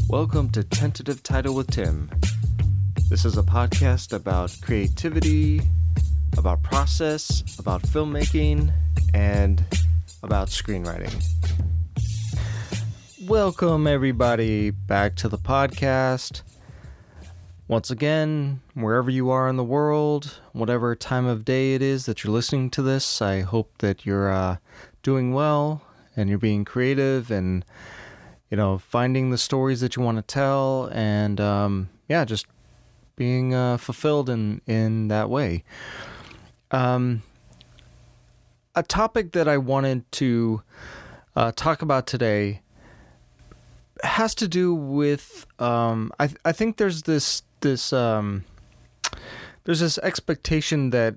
Welcome to Tentative Title with Tim. This is a podcast about creativity, about process, about filmmaking, and about screenwriting. Welcome everybody back to the podcast. Once again, wherever you are in the world, whatever time of day it is that you're listening to this, I hope that you're doing well and you're being creative and finding the stories that you want to tell, and just being fulfilled in that way. A topic that I wanted to talk about today has to do with I think there's this expectation that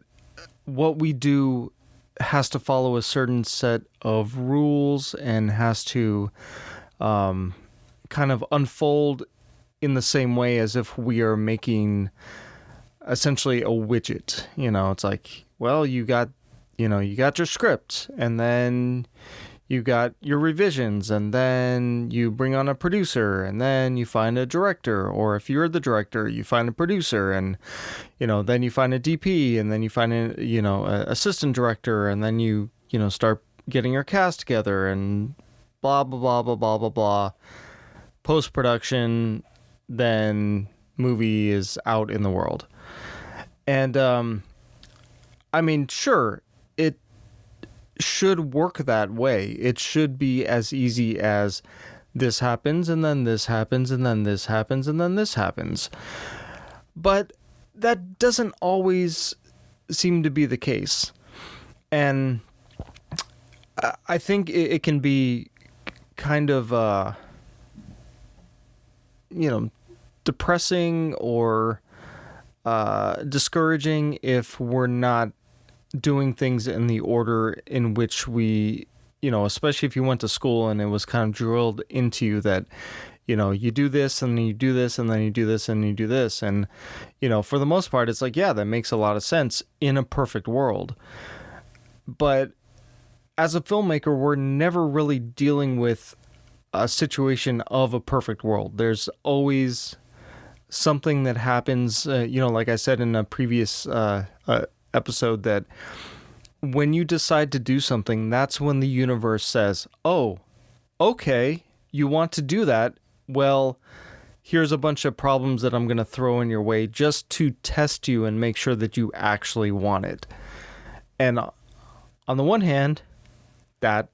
what we do has to follow a certain set of rules and has to kind of unfold in the same way as if we are making essentially a widget. It's like, well, you got your script, and then you got your revisions, and then you bring on a producer, and then you find a director, or if you're the director, you find a producer, and then you find a DP, and then you find a assistant director, and then you start getting your cast together, and blah, blah, blah, blah, blah, blah, blah. Post-production, then movie is out in the world. And, sure, it should work that way. It should be as easy as this happens, and then this happens, and then this happens, and then this happens. But that doesn't always seem to be the case. And I think it can be kind of, depressing or discouraging if we're not doing things in the order in which we, especially if you went to school and it was kind of drilled into you that, you do this and then you do this and then you do this and you do this. And, for the most part, it's like, yeah, that makes a lot of sense in a perfect world. But as a filmmaker, we're never really dealing with a situation of a perfect world. There's always something that happens, like I said in a previous episode, that when you decide to do something, that's when the universe says, oh, okay, you want to do that? Well, here's a bunch of problems that I'm going to throw in your way just to test you and make sure that you actually want it. And on the one hand, that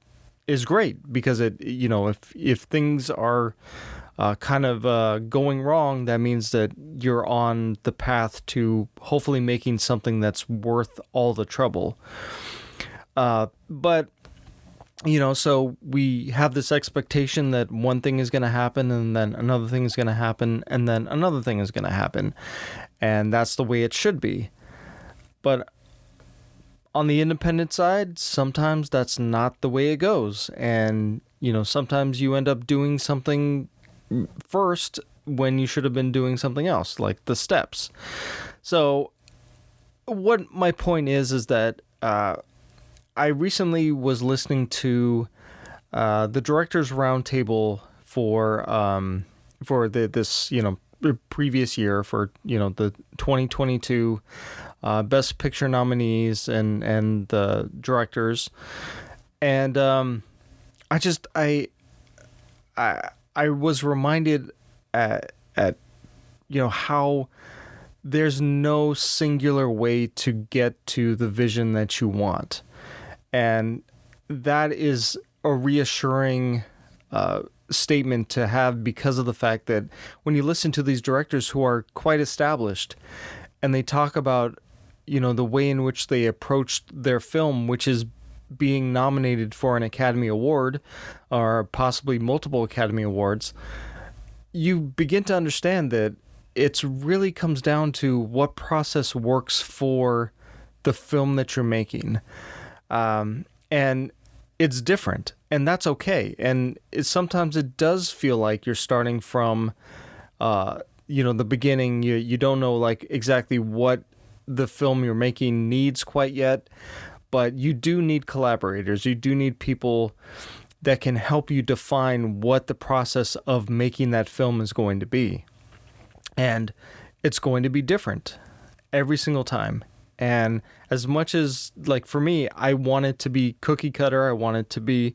is great, because it, if things are kind of going wrong, that means that you're on the path to hopefully making something that's worth all the trouble. But so we have this expectation that one thing is going to happen, and then another thing is going to happen, and then another thing is going to happen, and that's the way it should be. But on the independent side, sometimes that's not the way it goes. And, sometimes you end up doing something first when you should have been doing something else, like the steps. So what my point is that I recently was listening to the Directors Roundtable for this previous year, for the 2022 Best Picture nominees and the directors, and I was reminded at how there's no singular way to get to the vision that you want, and that is a reassuring statement to have, because of the fact that when you listen to these directors who are quite established, and they talk about the way in which they approached their film, which is being nominated for an Academy Award or possibly multiple Academy Awards, you begin to understand that it really comes down to what process works for the film that you're making. And it's different, and that's okay. And sometimes it does feel like you're starting from, the beginning. You don't know like exactly what the film you're making needs quite yet, but you do need collaborators. You do need people that can help you define what the process of making that film is going to be. And it's going to be different every single time. And as much as, like, for me, I want it to be cookie cutter, I want it to be,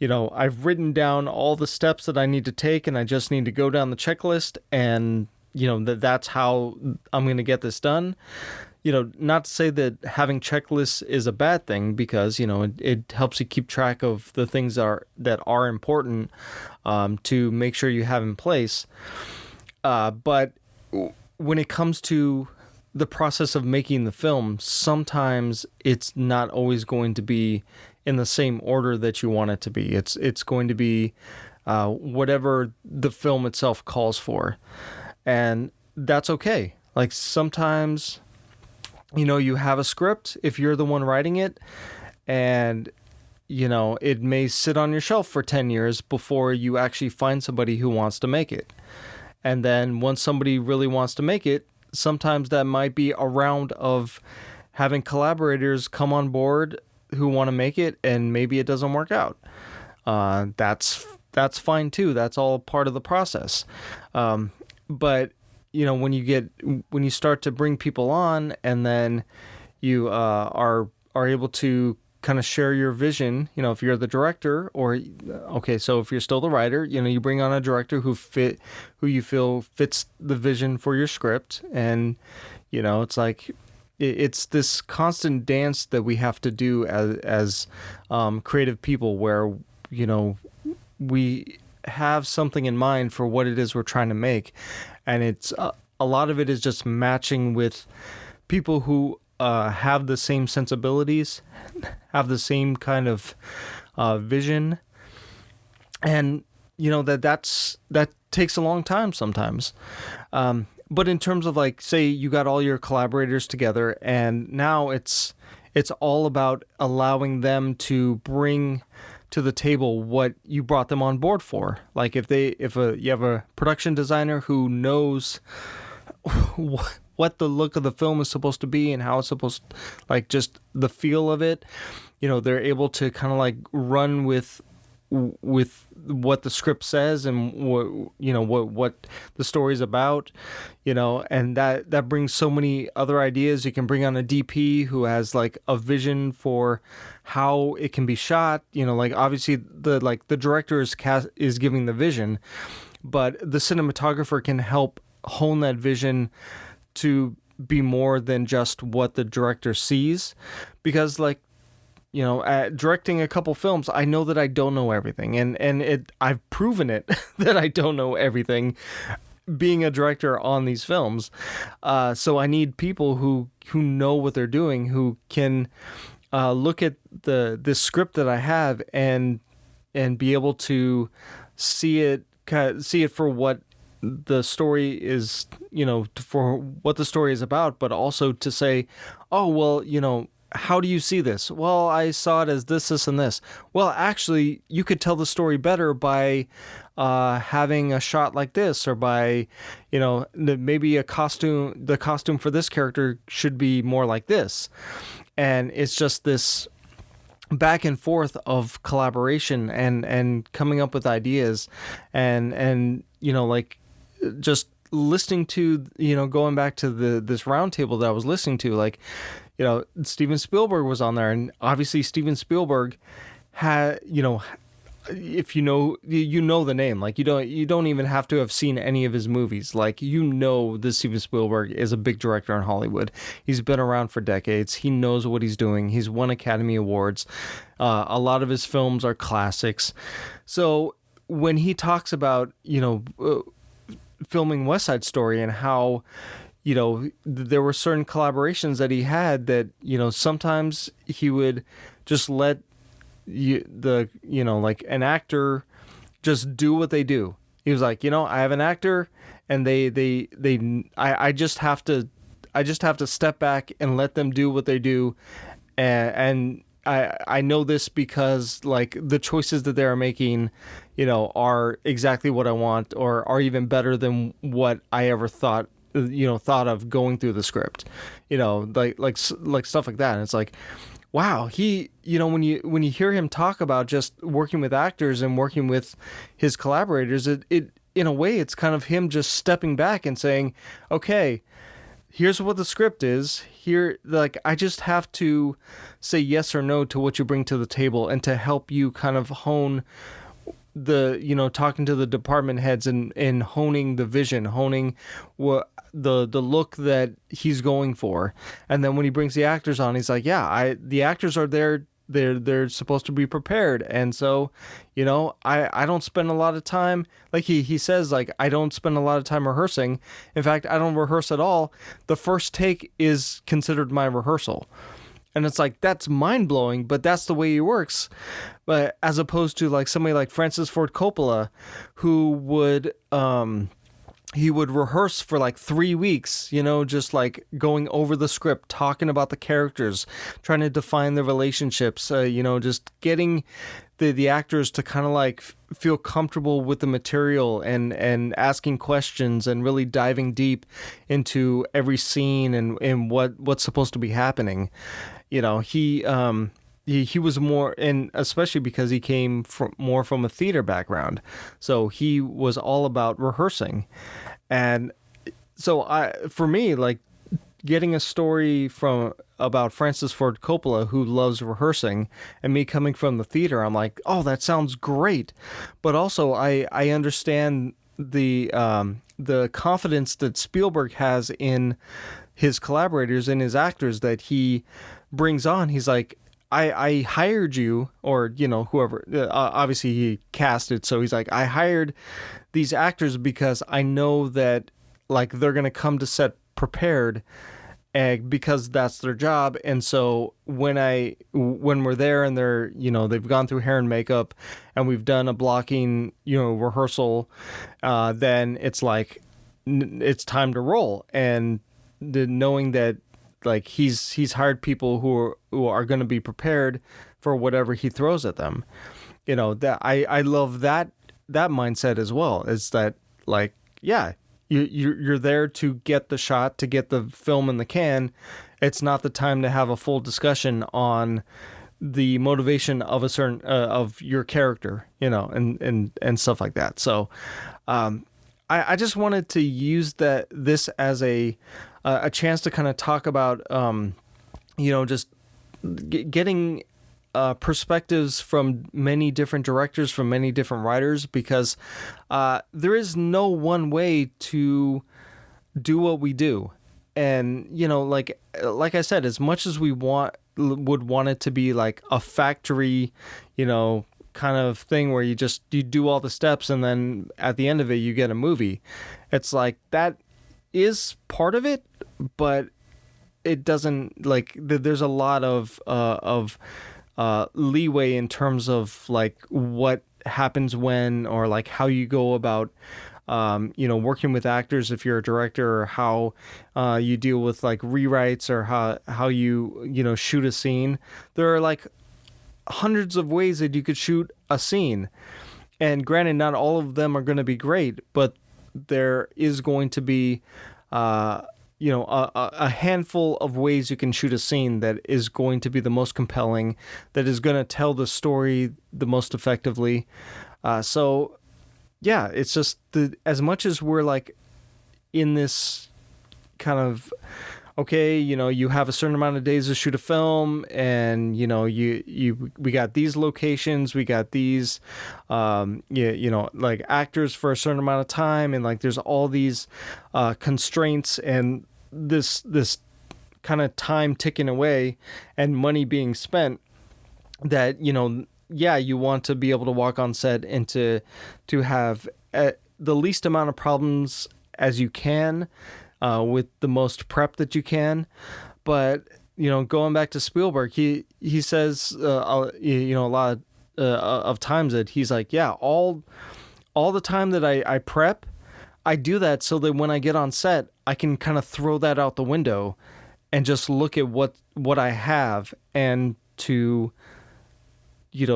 I've written down all the steps that I need to take, and I just need to go down the checklist, and, that's how I'm going to get this done. Not to say that having checklists is a bad thing, because, it helps you keep track of the things that are important to make sure you have in place. But when it comes to the process of making the film, sometimes it's not always going to be in the same order that you want it to be. It's going to be whatever the film itself calls for. And that's okay. Like, sometimes, you have a script if you're the one writing it, and, it may sit on your shelf for 10 years before you actually find somebody who wants to make it. And then once somebody really wants to make it, sometimes that might be a round of having collaborators come on board who want to make it, and maybe it doesn't work out. That's fine too. That's all part of the process. But when you start to bring people on, and then you are able to kind of share your vision, if you're the director, so if you're still the writer, you bring on a director who you feel fits the vision for your script. And, it's like, it's this constant dance that we have to do as creative people, where, we have something in mind for what it is we're trying to make. And it's a lot of it is just matching with people who have the same sensibilities, have the same kind of vision, and that takes a long time sometimes. But in terms of, like, say you got all your collaborators together, and now it's all about allowing them to bring to the table what you brought them on board for. Like, if you have a production designer who knows what the look of the film is supposed to be and how it's supposed, like, just the feel of it, they're able to kind of like run with what the script says and what the story's about, and that brings so many other ideas. You can bring on a DP who has, like, a vision for how it can be shot. Like, obviously the director is giving the vision, but the cinematographer can help hone that vision to be more than just what the director sees. Because, like, directing a couple films, I know that I don't know everything, and I've proven it that I don't know everything being a director on these films. So I need people who know what they're doing, who can look at this script that I have and be able to see it for what the story is, for what the story is about, but also to say, oh, well, how do you see this? Well, I saw it as this, and this. Well, actually, you could tell the story better by having a shot like this, or by, maybe the costume for this character should be more like this. And it's just this back and forth of collaboration and coming up with ideas, and like, just listening to, going back to this roundtable that I was listening to, like, Steven Spielberg was on there, and obviously Steven Spielberg had, if you know the name, like, you don't even have to have seen any of his movies. Like, that Steven Spielberg is a big director in Hollywood. He's been around for decades. He knows what he's doing. He's won Academy Awards. A lot of his films are classics. So when he talks about, filming West Side Story, and how, there were certain collaborations that he had that, sometimes he would just let like, an actor just do what they do. He was like, I have an actor, and I just have to step back and let them do what they do. And I know this because, like, the choices that they're making, are exactly what I want, or are even better than what I ever thought of going through the script, like stuff like that. And it's like, wow, when you hear him talk about just working with actors and working with his collaborators, it in a way it's kind of him just stepping back and saying, okay, here's what the script is. Here, like, I just have to say yes or no to what you bring to the table, and to help you kind of hone talking to the department heads and honing the vision, honing what the look that he's going for. And then when he brings the actors on, he's like, yeah, the actors are there. They're supposed to be prepared. And so, I don't spend a lot of time, like he says, like, I don't spend a lot of time rehearsing. In fact, I don't rehearse at all. The first take is considered my rehearsal. And it's like, that's mind-blowing, but that's the way he works. But as opposed to like somebody like Francis Ford Coppola, who would he would rehearse for like 3 weeks, just like going over the script, talking about the characters, trying to define the relationships, just getting the actors to kind of like feel comfortable with the material, and asking questions, and really diving deep into every scene and what's supposed to be happening. He was more, and especially because he came more from a theater background, so he was all about rehearsing. And so for me, like, getting a story about Francis Ford Coppola, who loves rehearsing, and me coming from the theater, I'm like, oh, that sounds great. But also I understand the confidence that Spielberg has in his collaborators and his actors that he brings on. He's like, I hired you, or, whoever, obviously he casted. So he's like, I hired these actors because I know that, like, they're going to come to set prepared, because that's their job. And so when we're there and they're, they've gone through hair and makeup and we've done a blocking, rehearsal, then it's like, it's time to roll. And knowing that, like, he's hired people who are going to be prepared for whatever he throws at them. That I love that mindset as well. Is that, like, yeah, you're there to get the shot, to get the film in the can. It's not the time to have a full discussion on the motivation of a certain of your character, and stuff like that. So I just wanted to use this as a chance to kind of talk about just getting perspectives from many different directors, from many different writers, because there is no one way to do what we do. And like I said, as much as we would want it to be like a factory, kind of thing where you do all the steps and then at the end of it you get a movie. It's like, that is part of it, but it doesn't, like, there's a lot of leeway in terms of like what happens when, or like how you go about working with actors if you're a director, or how you deal with like rewrites, or how you shoot a scene. There are like hundreds of ways that you could shoot a scene, and granted, not all of them are going to be great, but there is going to be a handful of ways you can shoot a scene that is going to be the most compelling, that is going to tell the story the most effectively. So yeah, it's just as much as we're like in this kind of, okay, you have a certain amount of days to shoot a film, and we got these locations, we got these like actors for a certain amount of time, and like there's all these constraints, and this kind of time ticking away and money being spent, that you want to be able to walk on set and to have the least amount of problems as you can, with the most prep that you can. But going back to Spielberg, he says a lot of times that he's like, yeah, all the time that I prep, I do that so that when I get on set, I can kind of throw that out the window and just look at what I have, and to he's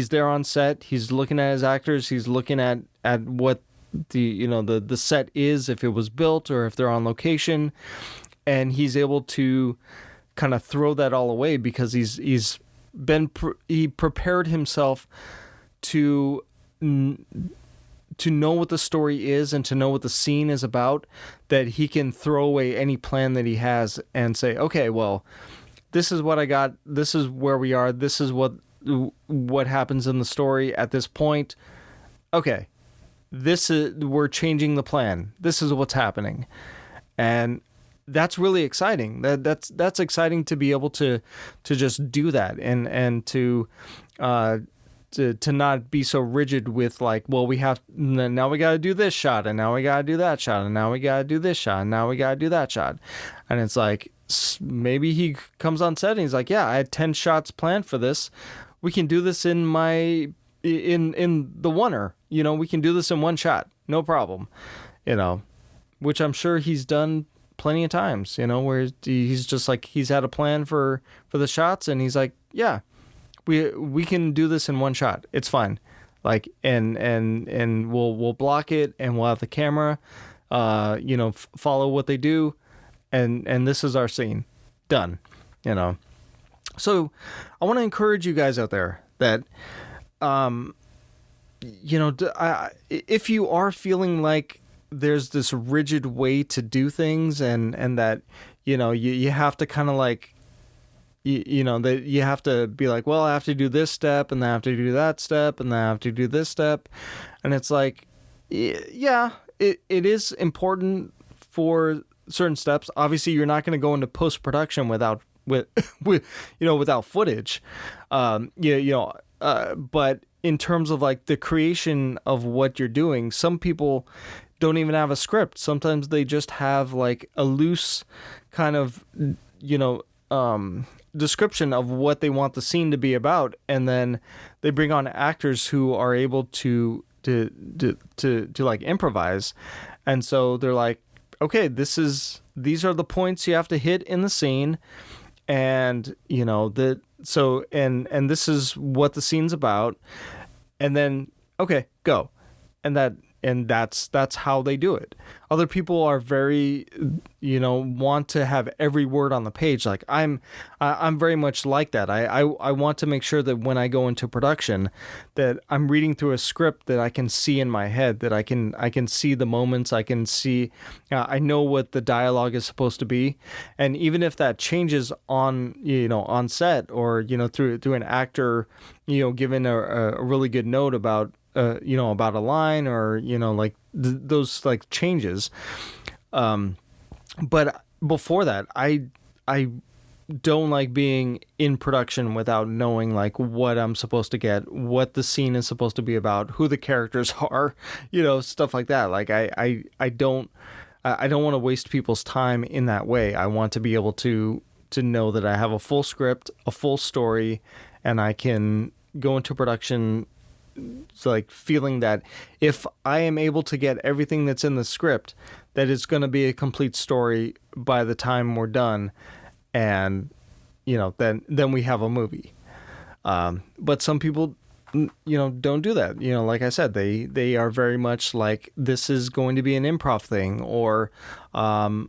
there on set, he's looking at his actors, he's looking at what the set is, if it was built or if they're on location, and he's able to kind of throw that all away because he prepared himself to know what the story is and to know what the scene is about, that he can throw away any plan that he has and say, okay, well, this is what I got. This is where we are. This is what happens in the story at this point. Okay, we're changing the plan. This is what's happening. And that's really exciting. That's exciting to be able to just do that and to not be so rigid with like, well, now we got to do this shot, and now we got to do that shot, and now we got to do this shot, and now we got to do that shot. And it's like, maybe he comes on set and he's like, yeah, I had 10 shots planned for this. We can do this in the oneer, we can do this in one shot. No problem. Which I'm sure he's done plenty of times, where he's just like, he's had a plan for the shots and he's like, yeah, we can do this in one shot. It's fine. Like, and we'll block it and we'll have the camera, follow what they do. And this is our scene. Done. So I want to encourage you guys out there that, if you are feeling like there's this rigid way to do things and that, you have to kind of like, that you have to be like, well, I have to do this step and then I have to do that step and then I have to do this step. And it's like, yeah, it is important for certain steps. Obviously, you're not going to go into post-production without footage. But in terms of like the creation of what you're doing, some people don't even have a script. Sometimes they just have like a loose kind of, description of what they want the scene to be about, and then they bring on actors who are able to like improvise. And so they're like, okay, these are the points you have to hit in the scene, and and this is what the scene's about, and then okay, go. And that's how they do it. Other people are very, want to have every word on the page. Like I'm very much like that. I want to make sure that when I go into production, that I'm reading through a script that I can see in my head, that I can see the moments, I can see, I know what the dialogue is supposed to be, and even if that changes on set or through an actor, given a really good note about about a line or, those like changes. But before that, I don't like being in production without knowing like what I'm supposed to get, what the scene is supposed to be about, who the characters are, stuff like that. Like I don't want to waste people's time in that way. I want to be able to know that I have a full script, a full story, and I can go into production like feeling that if I am able to get everything that's in the script, that it's going to be a complete story by the time we're done, and then we have a movie. But some people don't do that. Like I said, they are very much like, this is going to be an improv thing, or I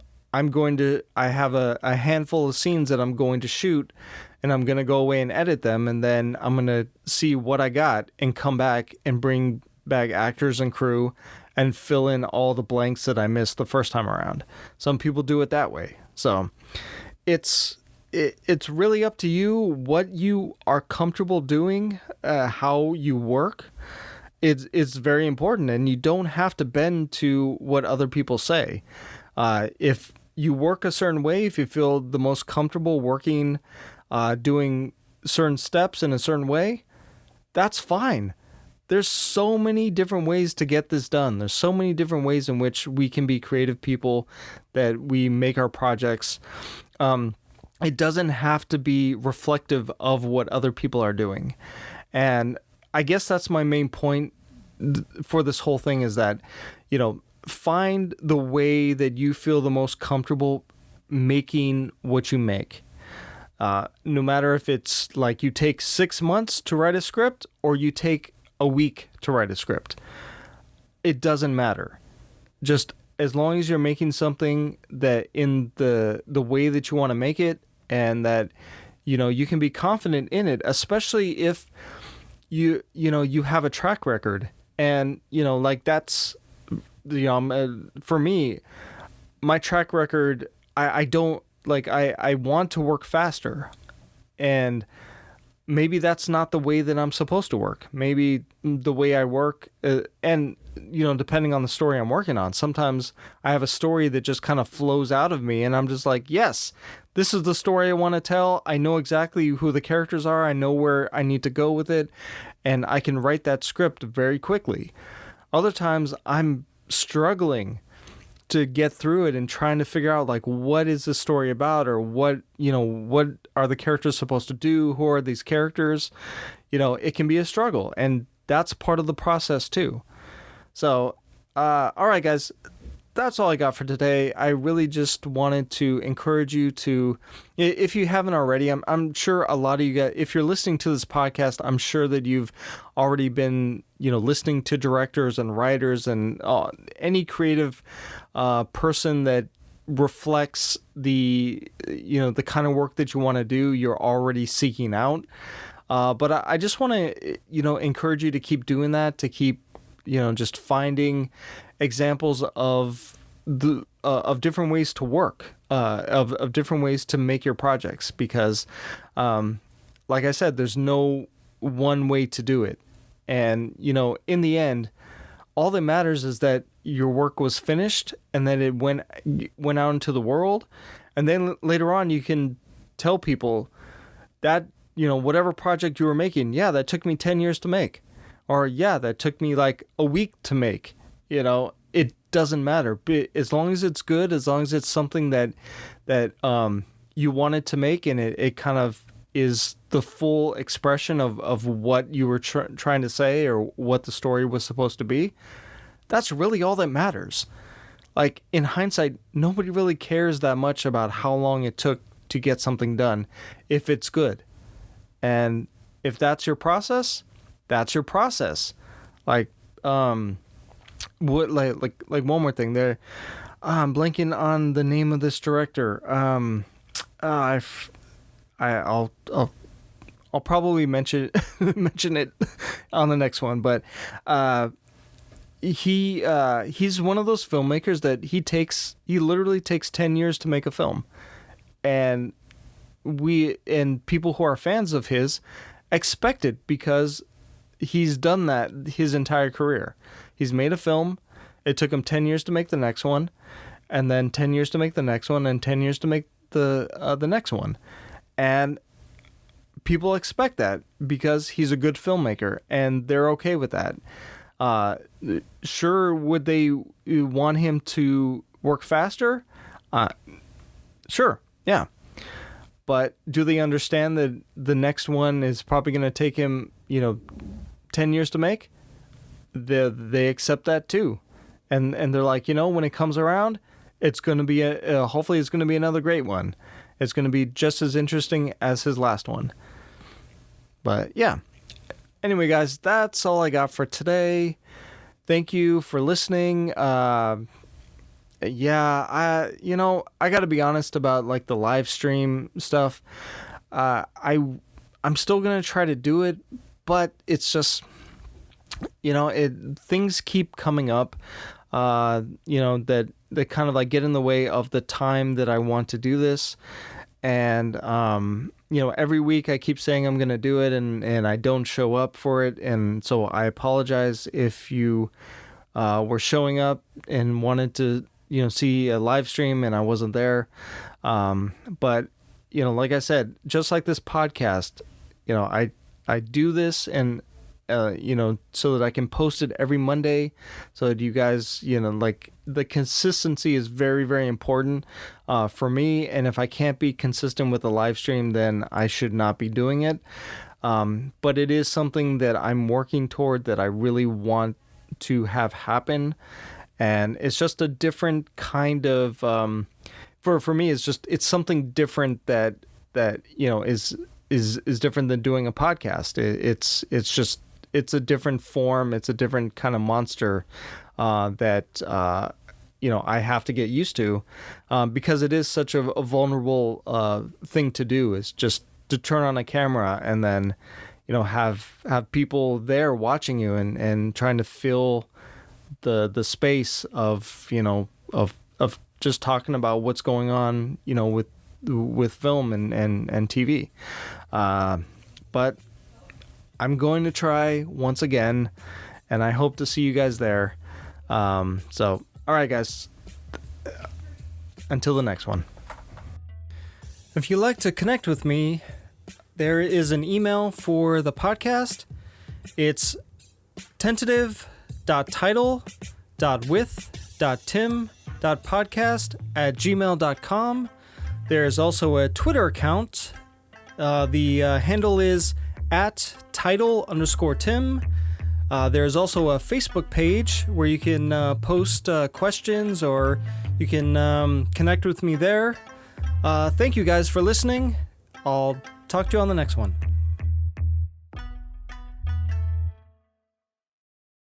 have a handful of scenes that I'm going to shoot, and I'm going to go away and edit them, and then I'm going to see what I got and come back and bring back actors and crew and fill in all the blanks that I missed the first time around. Some people do it that way. So it's really up to you what you are comfortable doing, how you work. It's very important, and you don't have to bend to what other people say. If you work a certain way, if you feel the most comfortable working, doing certain steps in a certain way, that's fine. There's so many different ways to get this done. There's so many different ways in which we can be creative people, that we make our projects. It doesn't have to be reflective of what other people are doing. And I guess that's my main point for this whole thing, is that, find the way that you feel the most comfortable making what you make. No matter if it's like you take 6 months to write a script or you take a week to write a script, it doesn't matter. Just as long as you're making something that in the way that you want to make it, and that, you can be confident in it, especially if you have a track record. And, like that's, for me, my track record, I don't like, I want to work faster, and maybe that's not the way that I'm supposed to work. Maybe the way I work, and, depending on the story I'm working on, sometimes I have a story that just kind of flows out of me, and I'm just like, yes, this is the story I want to tell. I know exactly who the characters are. I know where I need to go with it, and I can write that script very quickly. Other times I'm struggling to get through it and trying to figure out, like, what is the story about, or what are the characters supposed to do? Who are these characters? It can be a struggle, and that's part of the process too. So, all right, guys, that's all I got for today. I really just wanted to encourage you to, if you haven't already, I'm sure a lot of you guys, if you're listening to this podcast, I'm sure that you've already been, listening to directors and writers and any creative person that reflects the kind of work that you want to do, you're already seeking out. But I just want to, encourage you to keep doing that, to keep, just finding examples of different ways to work, of different ways to make your projects, because, like I said, there's no one way to do it. And, in the end, all that matters is that your work was finished and that it went out into the world. And then later on, you can tell people that, whatever project you were making, yeah, that took me 10 years to make. Or, yeah, that took me like a week to make. It doesn't matter. But as long as it's good, as long as it's something that you wanted to make, and it kind of is the full expression of what you were trying to say, or what the story was supposed to be, that's really all that matters. Like, in hindsight, nobody really cares that much about how long it took to get something done if it's good. And if that's your process, that's your process. Like, what, like one more thing there. I'm blanking on the name of this director. I'll probably mention it on the next one, but he's one of those filmmakers that he literally takes 10 years to make a film, and people who are fans of his expect it, because he's done that his entire career. He's made a film. It took him 10 years to make the next one, and then 10 years to make the next one, and 10 years to make the next one. And people expect that because he's a good filmmaker, and they're okay with that. Sure, would they want him to work faster? Sure, yeah. But do they understand that the next one is probably going to take him, 10 years to make? They accept that too. And they're like, when it comes around, it's going to be hopefully it's going to be another great one. It's going to be just as interesting as his last one. But yeah. Anyway, guys, that's all I got for today. Thank you for listening. I got to be honest about like the live stream stuff. I'm still going to try to do it, but it's just, things keep coming up, that kind of like get in the way of the time that I want to do this. And, every week I keep saying I'm going to do it, and I don't show up for it. And so I apologize if you were showing up and wanted to, see a live stream and I wasn't there. But, like I said, just like this podcast, I do this and, so that I can post it every Monday, so that you guys, like, the consistency is very, very important for me. And if I can't be consistent with the live stream, then I should not be doing it. But it is something that I'm working toward, that I really want to have happen. And it's just a different kind of, for me, it's something different that is different than doing a podcast. It's a different form. It's a different kind of monster that I have to get used to, because it is such a vulnerable thing to do, is just to turn on a camera and then, have people there watching you and trying to fill the space of, of just talking about what's going on, with film and TV. But I'm going to try once again, and I hope to see you guys there. So, all right, guys, until the next one. If you'd like to connect with me, there is an email for the podcast. It's tentative.title.with.tim.podcast @gmail.com. There's also a Twitter account. The handle is @title_Tim. There's also a Facebook page where you can post questions, or you can connect with me there. Thank you guys for listening. I'll talk to you on the next one.